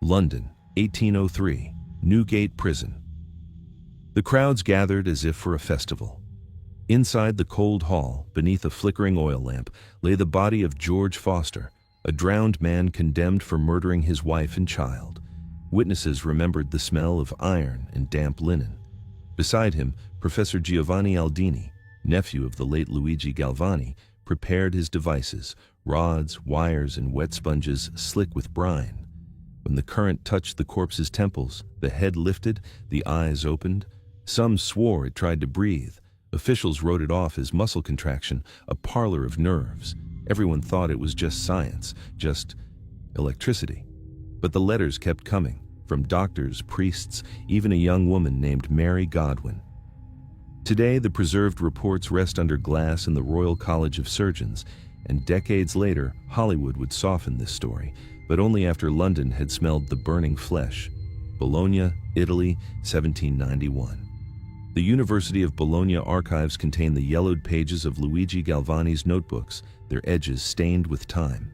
London, 1803, Newgate Prison. The crowds gathered as if for a festival. Inside the cold hall, beneath a flickering oil lamp, lay the body of George Foster, a drowned man condemned for murdering his wife and child. Witnesses remembered the smell of iron and damp linen. Beside him, Professor Giovanni Aldini, nephew of the late Luigi Galvani, prepared his devices, rods, wires, and wet sponges slick with brine. When the current touched the corpse's temples, the head lifted, the eyes opened. Some swore it tried to breathe. Officials wrote it off as muscle contraction, a parlor of nerves. Everyone thought it was just science, just electricity. But the letters kept coming, from doctors, priests, even a young woman named Mary Godwin. Today, the preserved reports rest under glass in the Royal College of Surgeons, and decades later, Hollywood would soften this story, but only after London had smelled the burning flesh. Bologna, Italy, 1791. The University of Bologna archives contain the yellowed pages of Luigi Galvani's notebooks, their edges stained with time.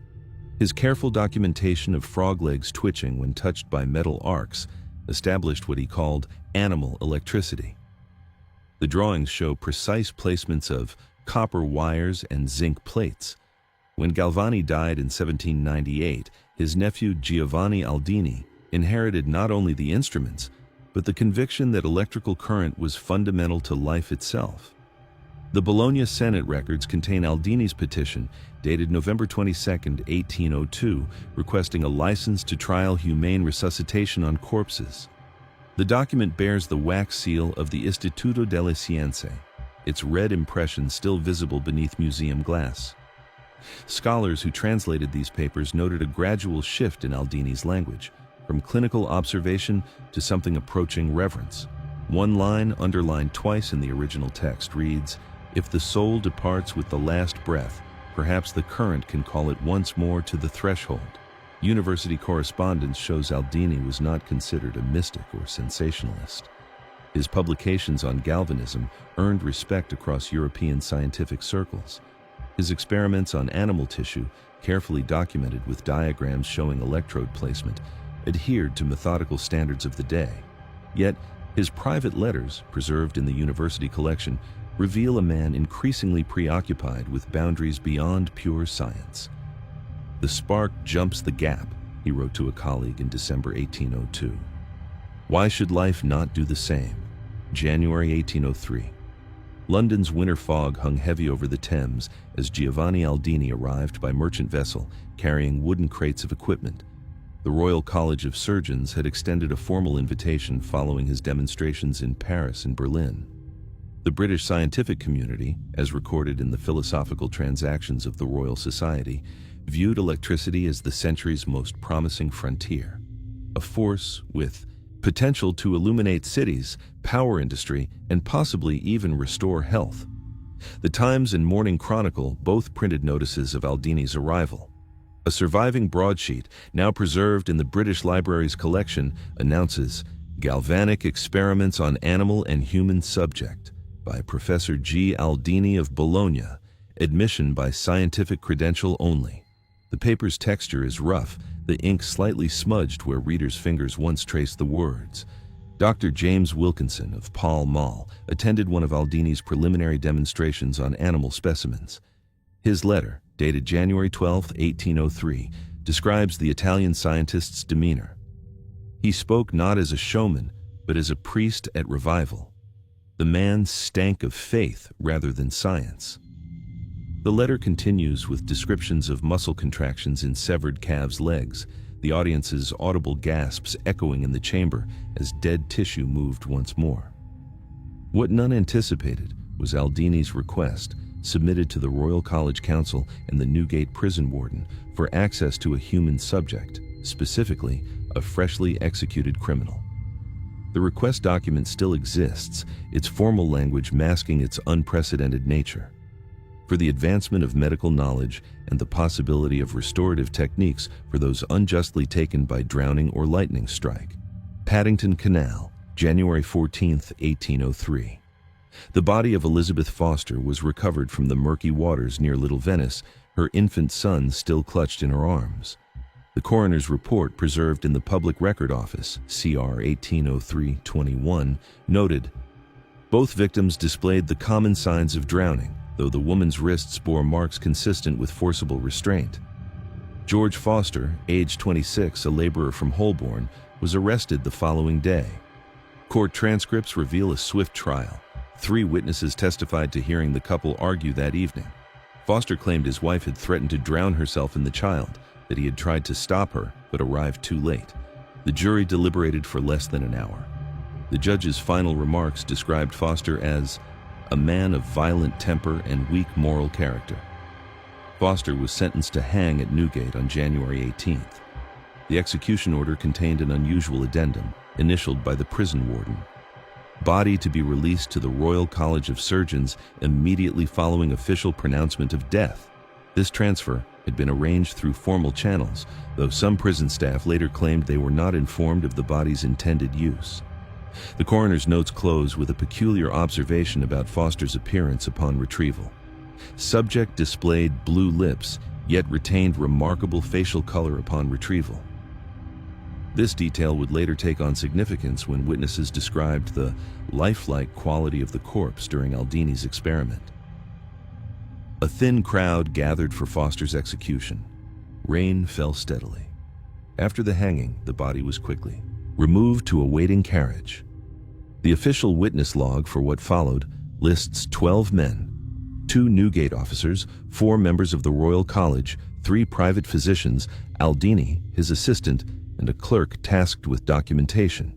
His careful documentation of frog legs twitching when touched by metal arcs established what he called animal electricity. The drawings show precise placements of copper wires and zinc plates. When Galvani died in 1798, his nephew Giovanni Aldini inherited not only the instruments, but the conviction that electrical current was fundamental to life itself. The Bologna Senate records contain Aldini's petition, dated November 22, 1802, requesting a license to trial humane resuscitation on corpses. The document bears the wax seal of the Istituto delle Scienze, its red impression still visible beneath museum glass. Scholars who translated these papers noted a gradual shift in Aldini's language, from clinical observation to something approaching reverence. One line, underlined twice in the original text, reads, "If the soul departs with the last breath, perhaps the current can call it once more to the threshold." University correspondence shows Aldini was not considered a mystic or sensationalist. His publications on galvanism earned respect across European scientific circles. His experiments on animal tissue, carefully documented with diagrams showing electrode placement, adhered to methodical standards of the day. Yet, his private letters, preserved in the university collection, reveal a man increasingly preoccupied with boundaries beyond pure science. "The spark jumps the gap," he wrote to a colleague in December 1802. "Why should life not do the same?" January 1803. London's winter fog hung heavy over the Thames as Giovanni Aldini arrived by merchant vessel carrying wooden crates of equipment. The Royal College of Surgeons had extended a formal invitation following his demonstrations in Paris and Berlin. The British scientific community, as recorded in the Philosophical Transactions of the Royal Society, viewed electricity as the century's most promising frontier, a force with potential to illuminate cities, power industry, and possibly even restore health. The Times and Morning Chronicle both printed notices of Aldini's arrival. A surviving broadsheet, now preserved in the British Library's collection, announces "Galvanic Experiments on Animal and Human Subject" by Professor G. Aldini of Bologna, admission by scientific credential only. The paper's texture is rough, the ink slightly smudged where readers' fingers once traced the words. Dr. James Wilkinson of Pall Mall attended one of Aldini's preliminary demonstrations on animal specimens. His letter, dated January 12, 1803, describes the Italian scientist's demeanor. He spoke not as a showman, but as a priest at revival. The man stank of faith rather than science. The letter continues with descriptions of muscle contractions in severed calves' legs, the audience's audible gasps echoing in the chamber as dead tissue moved once more. What none anticipated was Aldini's request, submitted to the Royal College Council and the Newgate prison warden, for access to a human subject, specifically a freshly executed criminal. The request document still exists, its formal language masking its unprecedented nature. For the advancement of medical knowledge and the possibility of restorative techniques for those unjustly taken by drowning or lightning strike. Paddington Canal, January 14, 1803. The body of Elizabeth Foster was recovered from the murky waters near Little Venice, her infant son still clutched in her arms. The coroner's report, preserved in the Public Record Office, CR 1803-21, noted, "Both victims displayed the common signs of drowning, though the woman's wrists bore marks consistent with forcible restraint." George Foster, age 26, a laborer from Holborn, was arrested the following day. Court transcripts reveal a swift trial. 3 witnesses testified to hearing the couple argue that evening. Foster claimed his wife had threatened to drown herself and the child, that he had tried to stop her but arrived too late. The jury deliberated for less than an hour. The judge's final remarks described Foster as a man of violent temper and weak moral character. Foster was sentenced to hang at Newgate on January 18th. The execution order contained an unusual addendum, initialed by the prison warden. Body to be released to the Royal College of Surgeons immediately following official pronouncement of death. This transfer had been arranged through formal channels, though some prison staff later claimed they were not informed of the body's intended use. The coroner's notes close with a peculiar observation about Foster's appearance upon retrieval. Subject displayed blue lips, yet retained remarkable facial color upon retrieval. This detail would later take on significance when witnesses described the lifelike quality of the corpse during Aldini's experiment. A thin crowd gathered for Foster's execution. Rain fell steadily. After the hanging, the body was quickly removed to a waiting carriage. The official witness log for what followed lists 12 men, 2 Newgate officers, 4 members of the Royal College, 3 private physicians, Aldini, his assistant, and a clerk tasked with documentation.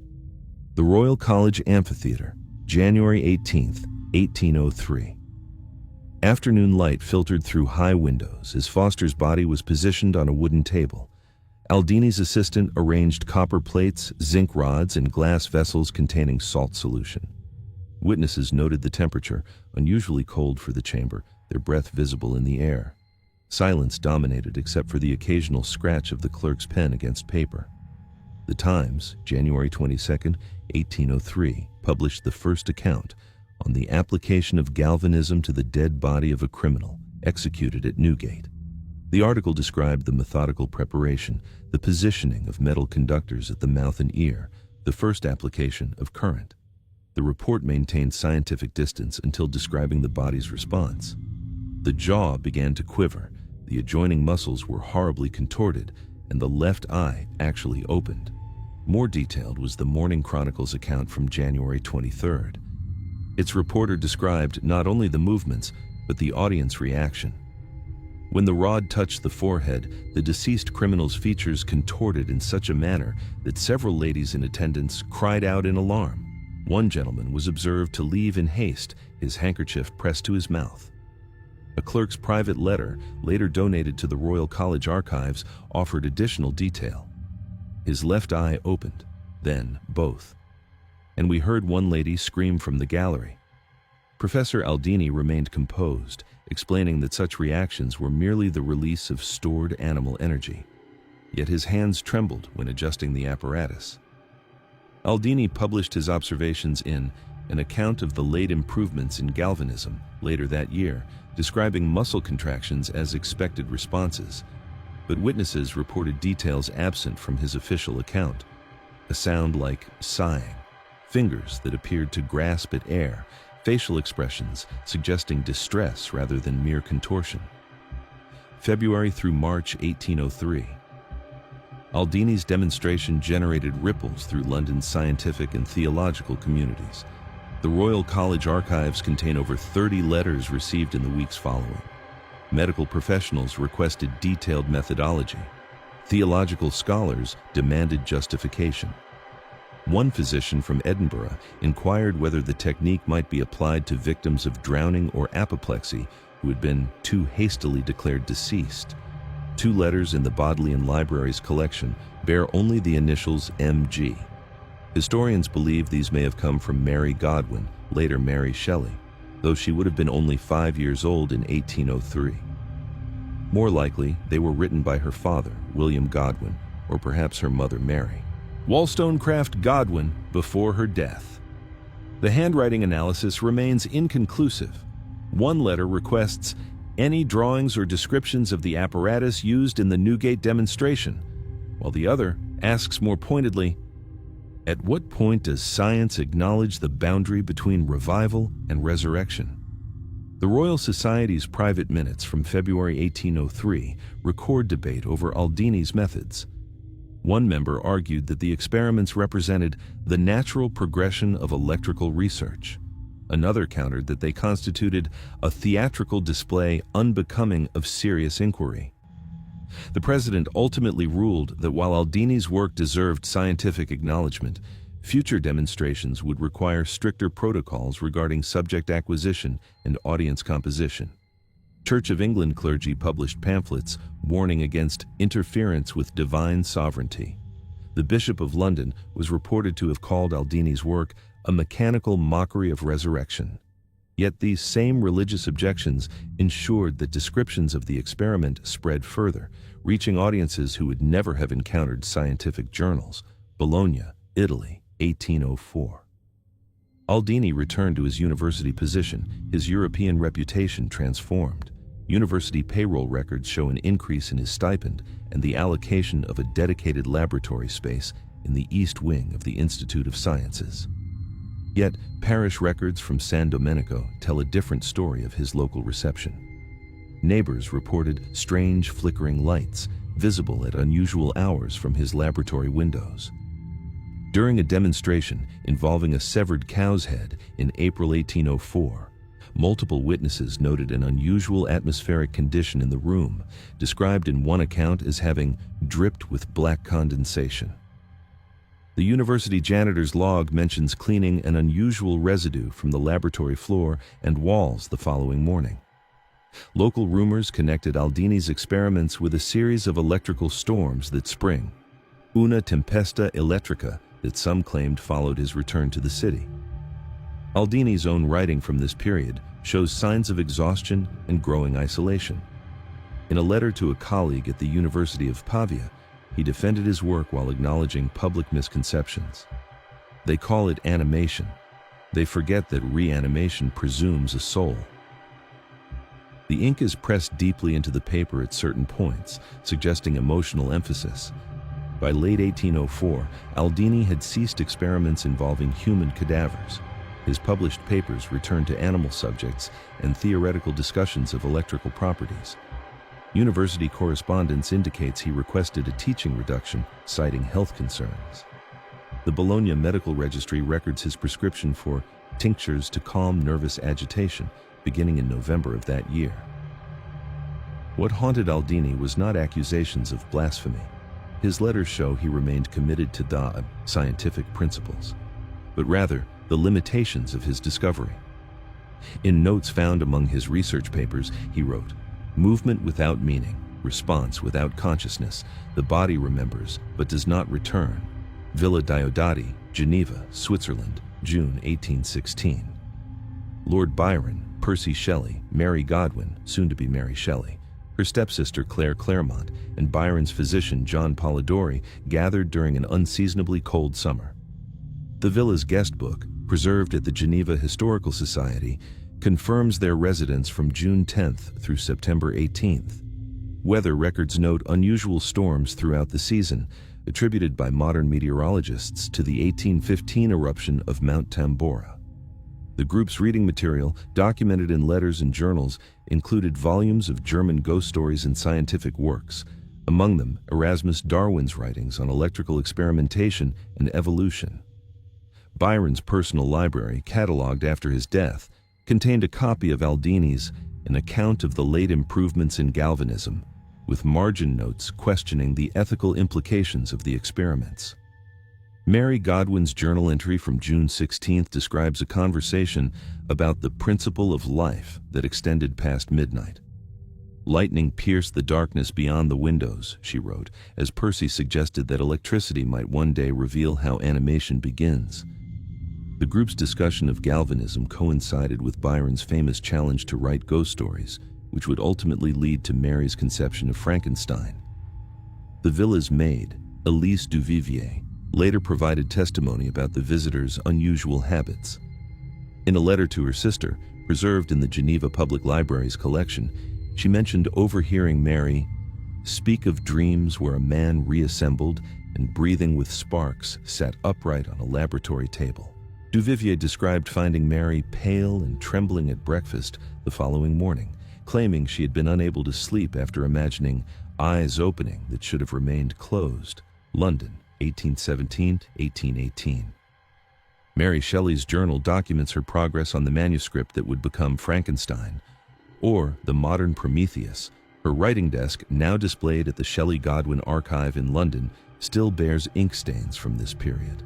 The Royal College Amphitheatre, January 18th, 1803. Afternoon light filtered through high windows as Foster's body was positioned on a wooden table. Aldini's assistant arranged copper plates, zinc rods, and glass vessels containing salt solution. Witnesses noted the temperature, unusually cold for the chamber, their breath visible in the air. Silence dominated except for the occasional scratch of the clerk's pen against paper. The Times, January 22, 1803, published the first account on the application of galvanism to the dead body of a criminal executed at Newgate. The article described the methodical preparation, the positioning of metal conductors at the mouth and ear, the first application of current. The report maintained scientific distance until describing the body's response. The jaw began to quiver, the adjoining muscles were horribly contorted, and the left eye actually opened. More detailed was the Morning Chronicle's account from January 23rd. Its reporter described not only the movements, but the audience reaction. When the rod touched the forehead, the deceased criminal's features contorted in such a manner that several ladies in attendance cried out in alarm. One gentleman was observed to leave in haste, his handkerchief pressed to his mouth. A clerk's private letter, later donated to the Royal College Archives, offered additional detail. His left eye opened, then both. And we heard one lady scream from the gallery. Professor Aldini remained composed, explaining that such reactions were merely the release of stored animal energy. Yet his hands trembled when adjusting the apparatus. Aldini published his observations in An Account of the Late Improvements in Galvanism later that year, describing muscle contractions as expected responses. But witnesses reported details absent from his official account. A sound like sighing, fingers that appeared to grasp at air, facial expressions suggesting distress rather than mere contortion. February through March 1803. Aldini's demonstration generated ripples through London's scientific and theological communities. The Royal College archives contain over 30 letters received in the weeks following. Medical professionals requested detailed methodology. Theological scholars demanded justification. One physician from Edinburgh inquired whether the technique might be applied to victims of drowning or apoplexy who had been too hastily declared deceased. 2 letters in the Bodleian Library's collection bear only the initials M.G. Historians believe these may have come from Mary Godwin, later Mary Shelley, though she would have been only 5 years old in 1803. More likely, they were written by her father, William Godwin, or perhaps her mother, Mary Wollstonecraft Godwin, before her death. The handwriting analysis remains inconclusive. One letter requests any drawings or descriptions of the apparatus used in the Newgate demonstration. while the other asks more pointedly, at what point does science acknowledge the boundary between revival and resurrection? The Royal Society's private minutes from February 1803 record debate over Aldini's methods. One member argued that the experiments represented the natural progression of electrical research. Another countered that they constituted a theatrical display unbecoming of serious inquiry. The president ultimately ruled that while Aldini's work deserved scientific acknowledgement, future demonstrations would require stricter protocols regarding subject acquisition and audience composition. Church of England clergy published pamphlets warning against interference with divine sovereignty. The Bishop of London was reported to have called Aldini's work a mechanical mockery of resurrection. Yet these same religious objections ensured that descriptions of the experiment spread further, reaching audiences who would never have encountered scientific journals. Bologna, Italy, 1804. Aldini returned to his university position, his European reputation transformed. University payroll records show an increase in his stipend and the allocation of a dedicated laboratory space in the East Wing of the Institute of Sciences. Yet, parish records from San Domenico tell a different story of his local reception. Neighbors reported strange flickering lights, visible at unusual hours from his laboratory windows. During a demonstration involving a severed cow's head in April 1804, multiple witnesses noted an unusual atmospheric condition in the room, described in one account as having dripped with black condensation. The university janitor's log mentions cleaning an unusual residue from the laboratory floor and walls the following morning. Local rumors connected Aldini's experiments with a series of electrical storms that spring, una tempesta elettrica, that some claimed followed his return to the city. Aldini's own writing from this period shows signs of exhaustion and growing isolation. In a letter to a colleague at the University of Pavia, he defended his work while acknowledging public misconceptions. They call it animation. They forget that reanimation presumes a soul. The ink is pressed deeply into the paper at certain points, suggesting emotional emphasis. By late 1804, Aldini had ceased experiments involving human cadavers. His published papers returned to animal subjects and theoretical discussions of electrical properties. University correspondence indicates he requested a teaching reduction, citing health concerns. The Bologna Medical Registry records his prescription for tinctures to calm nervous agitation, beginning in November of that year. What haunted Aldini was not accusations of blasphemy. His letters show he remained committed to the scientific principles, but rather the limitations of his discovery. In notes found among his research papers, he wrote, "Movement without meaning, response without consciousness, the body remembers but does not return." Villa Diodati, Geneva, Switzerland, June 1816. Lord Byron, Percy Shelley, Mary Godwin, soon to be Mary Shelley, her stepsister Claire Claremont, and Byron's physician John Polidori gathered during an unseasonably cold summer. The villa's guest book, preserved at the Geneva Historical Society, confirms their residence from June 10th through September 18th. Weather records note unusual storms throughout the season, attributed by modern meteorologists to the 1815 eruption of Mount Tambora. The group's reading material, documented in letters and journals, included volumes of German ghost stories and scientific works, among them Erasmus Darwin's writings on electrical experimentation and evolution. Byron's personal library, catalogued after his death, contained a copy of Aldini's An Account of the Late Improvements in Galvanism, with margin notes questioning the ethical implications of the experiments. Mary Godwin's journal entry from June 16th describes a conversation about the principle of life that extended past midnight. "Lightning pierced the darkness beyond the windows," she wrote, as Percy suggested that electricity might one day reveal how animation begins. The group's discussion of galvanism coincided with Byron's famous challenge to write ghost stories, which would ultimately lead to Mary's conception of Frankenstein. The villa's maid, Elise Duvivier, later provided testimony about the visitor's unusual habits. In a letter to her sister, preserved in the Geneva Public Library's collection, she mentioned overhearing Mary speak of dreams where a man reassembled and breathing with sparks sat upright on a laboratory table. Duvivier described finding Mary pale and trembling at breakfast the following morning, claiming she had been unable to sleep after imagining eyes opening that should have remained closed. London, 1817-1818. Mary Shelley's journal documents her progress on the manuscript that would become Frankenstein, or the modern Prometheus. Her writing desk, now displayed at the Shelley-Godwin Archive in London, still bears ink stains from this period.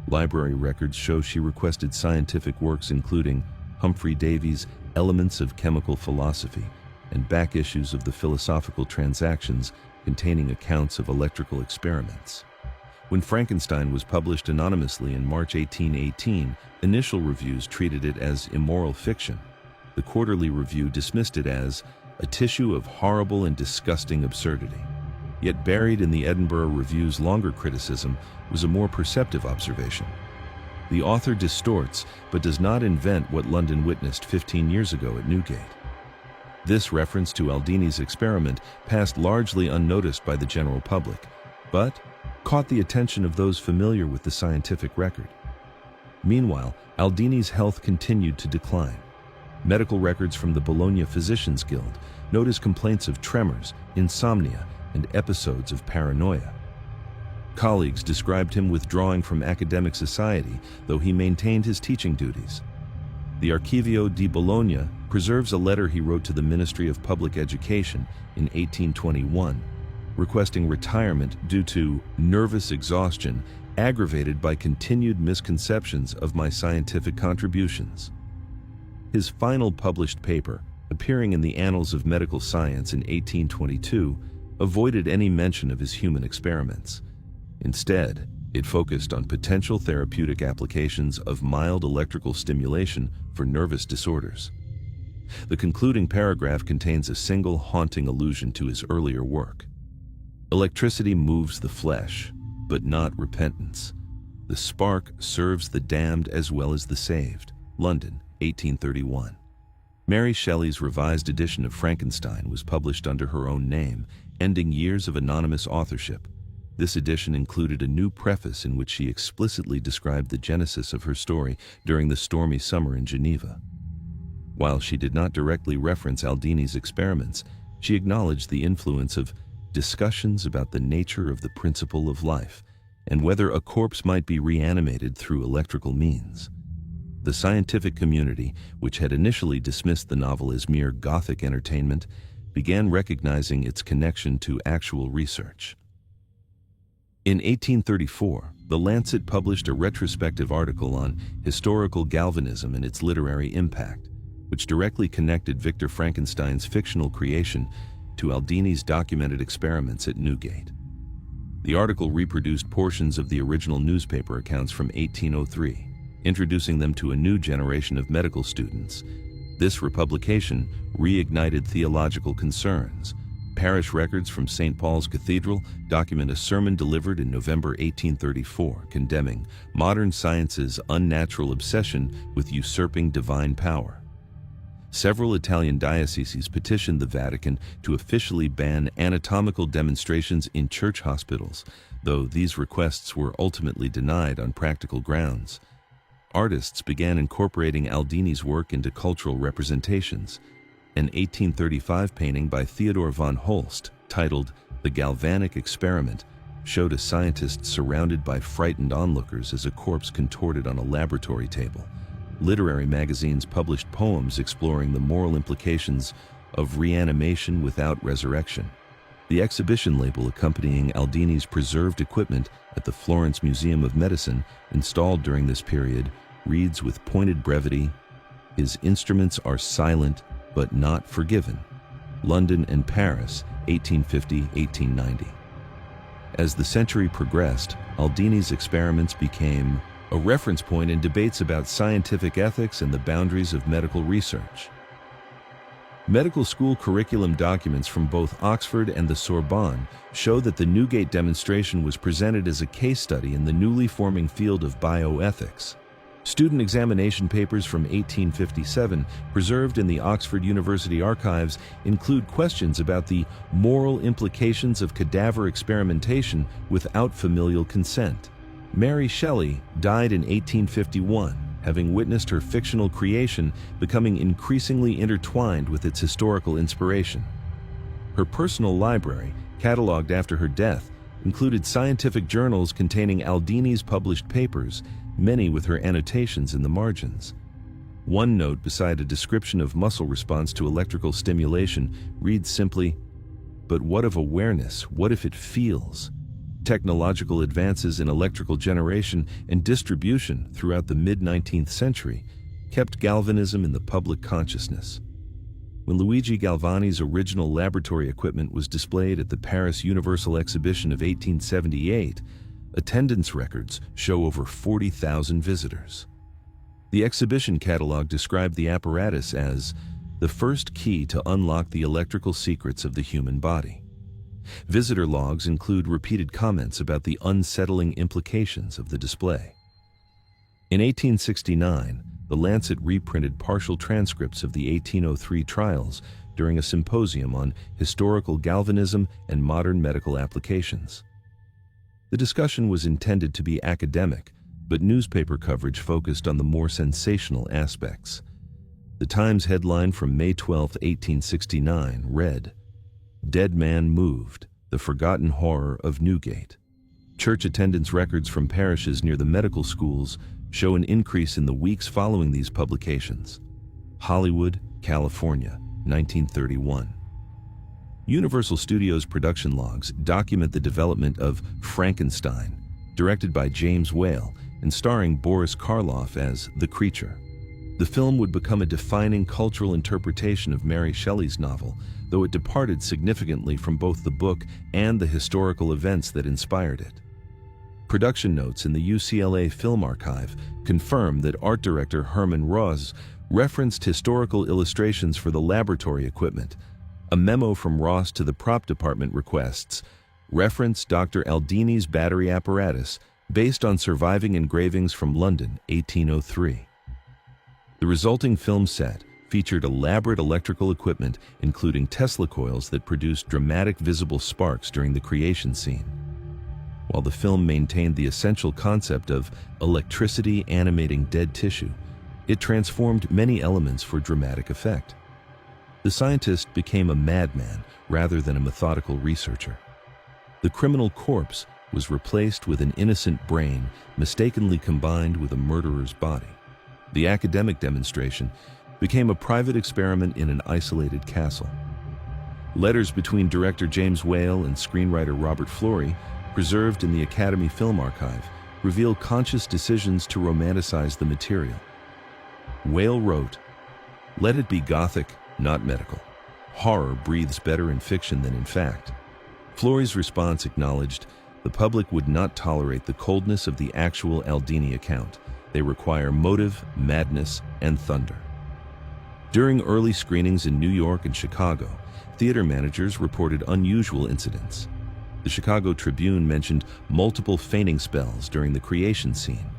Library records show she requested scientific works including Humphrey Davy's Elements of Chemical Philosophy and back issues of the Philosophical Transactions containing accounts of electrical experiments. When Frankenstein was published anonymously in March 1818, initial reviews treated it as immoral fiction. The Quarterly Review dismissed it as a tissue of horrible and disgusting absurdity. Yet buried in the Edinburgh Review's longer criticism was a more perceptive observation. The author distorts, but does not invent what London witnessed 15 years ago at Newgate. This reference to Aldini's experiment passed largely unnoticed by the general public, but caught the attention of those familiar with the scientific record. Meanwhile, Aldini's health continued to decline. Medical records from the Bologna Physicians Guild note his complaints of tremors, insomnia, and episodes of paranoia. Colleagues described him withdrawing from academic society, though he maintained his teaching duties. The Archivio di Bologna preserves a letter he wrote to the Ministry of Public Education in 1821, requesting retirement due to nervous exhaustion aggravated by continued misconceptions of my scientific contributions. His final published paper, appearing in the Annals of Medical Science in 1822, avoided any mention of his human experiments. Instead, it focused on potential therapeutic applications of mild electrical stimulation for nervous disorders. The concluding paragraph contains a single haunting allusion to his earlier work. Electricity moves the flesh, but not repentance. The spark serves the damned as well as the saved. London, 1831. Mary Shelley's revised edition of Frankenstein was published under her own name, ending years of anonymous authorship. This edition included a new preface in which she explicitly described the genesis of her story during the stormy summer in Geneva. While she did not directly reference Aldini's experiments, she acknowledged the influence of discussions about the nature of the principle of life and whether a corpse might be reanimated through electrical means. The scientific community, which had initially dismissed the novel as mere Gothic entertainment, began recognizing its connection to actual research. In 1834, The Lancet published a retrospective article on historical galvanism and its literary impact, which directly connected Victor Frankenstein's fictional creation to Aldini's documented experiments at Newgate. The article reproduced portions of the original newspaper accounts from 1803, introducing them to a new generation of medical students. This republication reignited theological concerns. Parish records from St. Paul's Cathedral document a sermon delivered in November 1834 condemning modern science's unnatural obsession with usurping divine power. Several Italian dioceses petitioned the Vatican to officially ban anatomical demonstrations in church hospitals, though these requests were ultimately denied on practical grounds. Artists began incorporating Aldini's work into cultural representations. An 1835 painting by Theodor von Holst, titled The Galvanic Experiment, showed a scientist surrounded by frightened onlookers as a corpse contorted on a laboratory table. Literary magazines published poems exploring the moral implications of reanimation without resurrection. The exhibition label accompanying Aldini's preserved equipment at the Florence Museum of Medicine, installed during this period, reads with pointed brevity, "His instruments are silent but not forgiven." London and Paris, 1850-1890. As the century progressed, Aldini's experiments became a reference point in debates about scientific ethics and the boundaries of medical research. Medical school curriculum documents from both Oxford and the Sorbonne show that the Newgate demonstration was presented as a case study in the newly forming field of bioethics. Student examination papers from 1857, preserved in the Oxford University archives, include questions about the moral implications of cadaver experimentation without familial consent. Mary Shelley died in 1851, having witnessed her fictional creation becoming increasingly intertwined with its historical inspiration. Her personal library, catalogued after her death, included scientific journals containing Aldini's published papers, many with her annotations in the margins. One note beside a description of muscle response to electrical stimulation reads simply, "But what of awareness? What if it feels?" Technological advances in electrical generation and distribution throughout the mid-19th century kept galvanism in the public consciousness. When Luigi Galvani's original laboratory equipment was displayed at the Paris Universal Exhibition of 1878, attendance records show over 40,000 visitors. The exhibition catalog described the apparatus as the first key to unlock the electrical secrets of the human body. Visitor logs include repeated comments about the unsettling implications of the display. In 1869, The Lancet reprinted partial transcripts of the 1803 trials during a symposium on historical galvanism and modern medical applications. The discussion was intended to be academic, but newspaper coverage focused on the more sensational aspects. The Times headline from May 12, 1869 read, "Dead Man Moved, the Forgotten Horror of Newgate." Church attendance records from parishes near the medical schools show an increase in the weeks following these publications. Hollywood, California, 1931. Universal Studios production logs document the development of Frankenstein, directed by James Whale and starring Boris Karloff as the creature. The film would become a defining cultural interpretation of Mary Shelley's novel, though it departed significantly from both the book and the historical events that inspired it. Production notes in the UCLA Film Archive confirm that art director Herman Ross referenced historical illustrations for the laboratory equipment. A memo from Ross to the prop department requests reference Dr. Aldini's battery apparatus based on surviving engravings from London, 1803. The resulting film set featured elaborate electrical equipment, including Tesla coils that produced dramatic visible sparks during the creation scene. While the film maintained the essential concept of electricity animating dead tissue, it transformed many elements for dramatic effect. The scientist became a madman rather than a methodical researcher. The criminal corpse was replaced with an innocent brain mistakenly combined with a murderer's body. The academic demonstration became a private experiment in an isolated castle. Letters between director James Whale and screenwriter Robert Florey, preserved in the Academy Film Archive, reveal conscious decisions to romanticize the material. Whale wrote, "Let it be Gothic, not medical. Horror breathes better in fiction than in fact." Florey's response acknowledged the public would not tolerate the coldness of the actual Aldini account. They require motive, madness, and thunder. During early screenings in New York and Chicago, theater managers reported unusual incidents. The Chicago Tribune mentioned multiple fainting spells during the creation scene.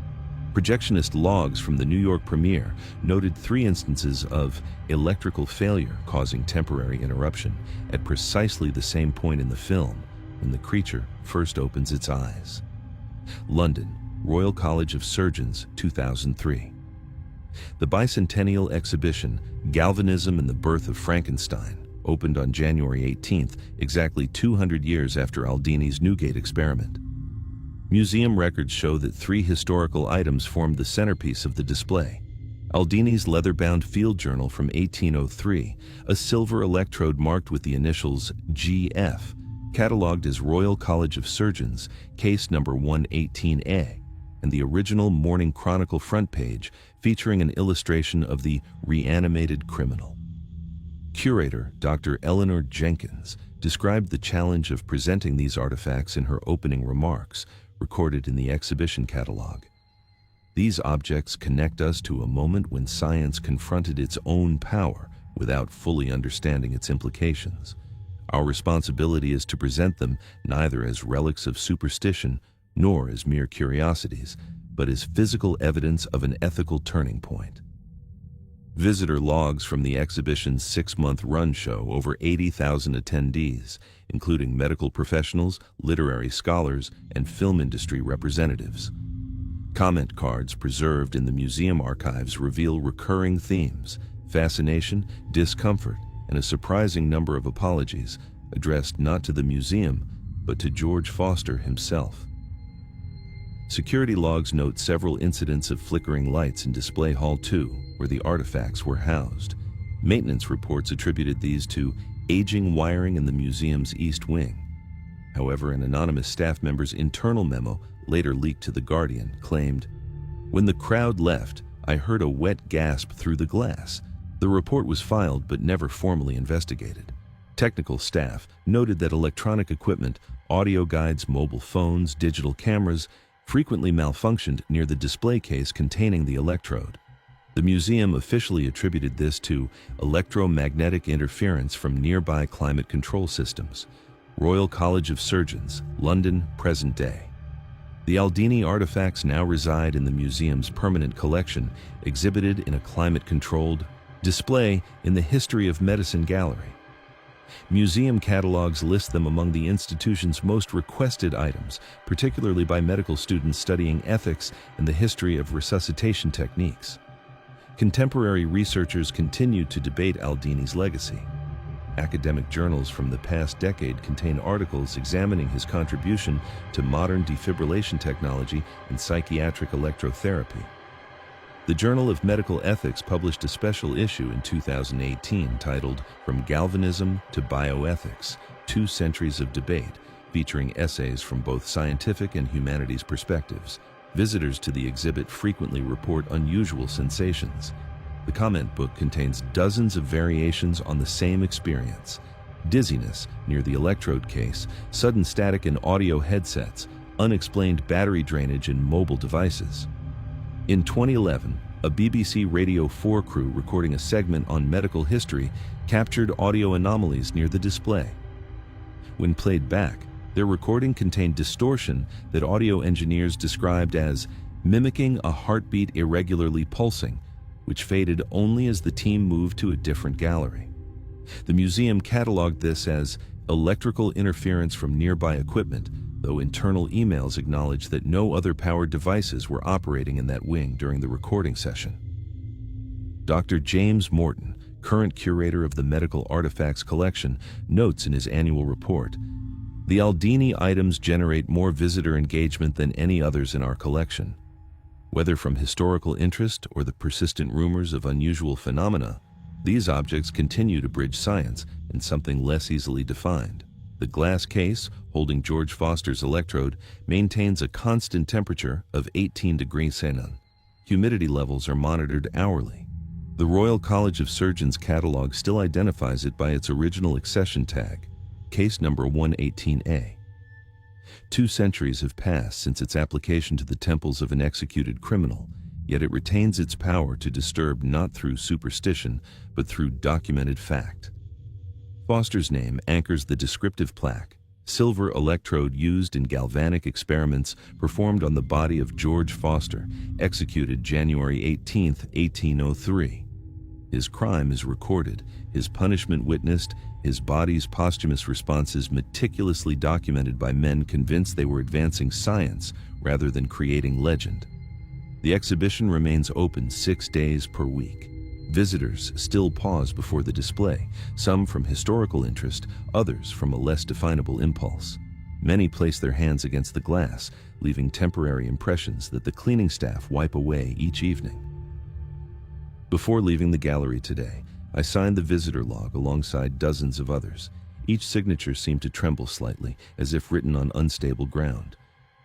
Projectionist logs from the New York premiere noted 3 instances of electrical failure causing temporary interruption at precisely the same point in the film when the creature first opens its eyes. London, Royal College of Surgeons, 2003. The bicentennial exhibition, Galvanism and the Birth of Frankenstein, opened on January 18th, exactly 200 years after Aldini's Newgate experiment. Museum records show that 3 historical items formed the centerpiece of the display. Aldini's leather-bound field journal from 1803, a silver electrode marked with the initials GF, catalogued as Royal College of Surgeons, case number 118A, and the original Morning Chronicle front page featuring an illustration of the reanimated criminal. Curator Dr. Eleanor Jenkins described the challenge of presenting these artifacts in her opening remarks, recorded in the exhibition catalog. These objects connect us to a moment when science confronted its own power without fully understanding its implications. Our responsibility is to present them neither as relics of superstition nor as mere curiosities, but as physical evidence of an ethical turning point. Visitor logs from the exhibition's 6-month run show over 80,000 attendees, including medical professionals, literary scholars, and film industry representatives. Comment cards preserved in the museum archives reveal recurring themes: fascination, discomfort, and a surprising number of apologies, addressed not to the museum, but to George Foster himself. Security logs note several incidents of flickering lights in Display Hall 2, where the artifacts were housed. Maintenance reports attributed these to aging wiring in the museum's east wing. However, an anonymous staff member's internal memo, later leaked to The Guardian, claimed, "When the crowd left, I heard a wet gasp through the glass." The report was filed but never formally investigated. Technical staff noted that electronic equipment, audio guides, mobile phones, digital cameras, frequently malfunctioned near the display case containing the electrode. The museum officially attributed this to electromagnetic interference from nearby climate control systems. Royal College of Surgeons, London, present day. The Aldini artifacts now reside in the museum's permanent collection, exhibited in a climate-controlled display in the History of Medicine gallery. Museum catalogs list them among the institution's most requested items, particularly by medical students studying ethics and the history of resuscitation techniques. Contemporary researchers continue to debate Aldini's legacy. Academic journals from the past decade contain articles examining his contribution to modern defibrillation technology and psychiatric electrotherapy. The Journal of Medical Ethics published a special issue in 2018 titled "From Galvanism to Bioethics: 2 Centuries of Debate," featuring essays from both scientific and humanities perspectives. Visitors to the exhibit frequently report unusual sensations. The comment book contains dozens of variations on the same experience: dizziness near the electrode case, sudden static in audio headsets, unexplained battery drainage in mobile devices. In 2011, a BBC Radio 4 crew recording a segment on medical history captured audio anomalies near the display. When played back, their recording contained distortion that audio engineers described as mimicking a heartbeat irregularly pulsing, which faded only as the team moved to a different gallery. The museum cataloged this as electrical interference from nearby equipment, though internal emails acknowledge that no other powered devices were operating in that wing during the recording session. Dr. James Morton, current curator of the Medical Artifacts Collection, notes in his annual report, "The Aldini items generate more visitor engagement than any others in our collection. Whether from historical interest or the persistent rumors of unusual phenomena, these objects continue to bridge science and something less easily defined. The glass case, holding George Foster's electrode, maintains a constant temperature of 18 degrees Celsius. Humidity levels are monitored hourly. The Royal College of Surgeons catalog still identifies it by its original accession tag, case number 118A. 2 centuries have passed since its application to the temples of an executed criminal, yet it retains its power to disturb not through superstition, but through documented fact. Foster's name anchors the descriptive plaque, silver electrode used in galvanic experiments performed on the body of George Foster, executed January 18, 1803. His crime is recorded, his punishment witnessed, his body's posthumous responses meticulously documented by men convinced they were advancing science rather than creating legend. The exhibition remains open 6 days per week. Visitors still pause before the display, some from historical interest, others from a less definable impulse. Many place their hands against the glass, leaving temporary impressions that the cleaning staff wipe away each evening. Before leaving the gallery today, I signed the visitor log alongside dozens of others. Each signature seemed to tremble slightly, as if written on unstable ground.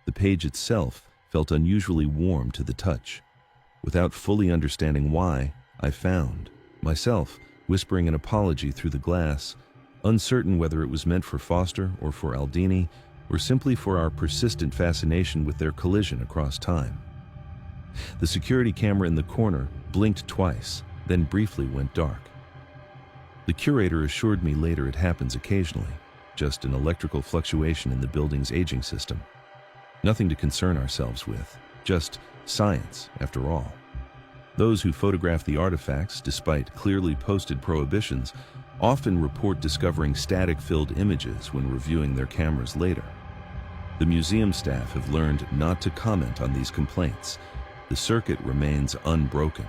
The page itself felt unusually warm to the touch. Without fully understanding why, I found myself whispering an apology through the glass, uncertain whether it was meant for Foster or for Aldini, or simply for our persistent fascination with their collision across time. The security camera in the corner blinked twice, then briefly went dark. The curator assured me later it happens occasionally, just an electrical fluctuation in the building's aging system. Nothing to concern ourselves with, just science, after all. Those who photograph the artifacts, despite clearly posted prohibitions, often report discovering static-filled images when reviewing their cameras later. The museum staff have learned not to comment on these complaints. The circuit remains unbroken.